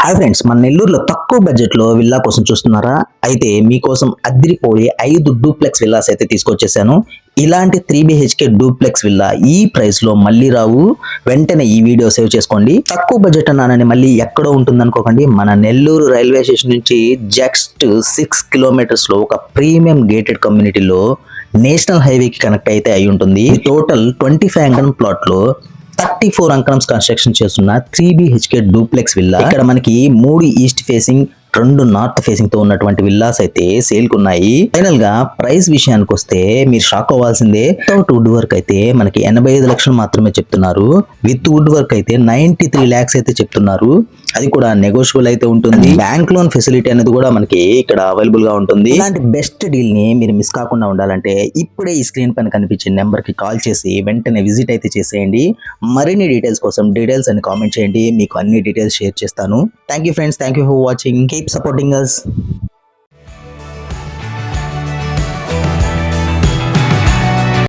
Hi friends, మన నెల్లూరులో తక్కువ బడ్జెట్లో విల్లా కోసం చూస్తున్నారా? అయితే మీకోసం అదిరిపోయే 5 డూప్లెక్స్ విల్లాస్ అయితే తీసుకొచ్చేసాను. ఇలాంటి 3 BHK డూప్లెక్స్ విల్లా ఈ ప్రైస్ లో మళ్ళీ రావు. వెంటనే ఈ వీడియో సేవ్ చేసుకోండి. తక్కువ బడ్జెట్ అన్నానని మళ్ళీ ఎక్కడో ఉంటుంది అనుకోకండి. మన నెల్లూరు రైల్వే స్టేషన్ నుంచి జస్ట్ 6 కిలోమీటర్స్ లో ఒక ప్రీమియం గేటెడ్ కమ్యూనిటీలో నేషనల్ హైవేకి కనెక్ట్ అయితే అయి ఉంటుంది. టోటల్ 25 అంకణం ప్లాట్ లో 34 అంకణమ్స్ కన్స్ట్రక్షన్ చేస్తున్న 3 BHK డూప్లెక్స్ విల్లా. ఇక్కడ మనకి 3 ఈస్ట్ ఫేసింగ్ 2 నార్త్ ఫేసింగ్ తో ఉన్నటువంటి విల్లాస్ అయితే సేల్ కున్నాయి. ఫైనల్ గా ప్రైస్ విషయానికి వస్తే మీరు షాక్ అవ్వాల్సిందే. వితౌట్ వుడ్ వర్క్ అయితే మనకి 85 లక్షలు మాత్రమే చెప్తున్నారు. విత్ వుడ్ వర్క్ అయితే 93 lakhs అయితే చెప్తున్నారు. అది కూడా నెగోషియబుల్ అయితే ఉంటుంది. బ్యాంక్ లోన్ ఫెసిలిటీ అనేది కూడా మనకి ఇక్కడ అవైలబుల్ గా ఉంటుంది. ఇలాంటి బెస్ట్ డీల్ ని మీరు మిస్ కాకుండా ఉండాలంటే ఇప్పుడే ఈ స్క్రీన్ పైన కనిపించే నెంబర్ కి కాల్ చేసి వెంటనే విజిట్ అయితే చేసేయండి. మరిన్ని డీటెయిల్స్ కోసం డీటెయిల్స్ అని కామెంట్ చేయండి. మీకు అన్ని డీటెయిల్స్ షేర్ చేస్తాను. Thank you friends, thank you for watching. Keep supporting us.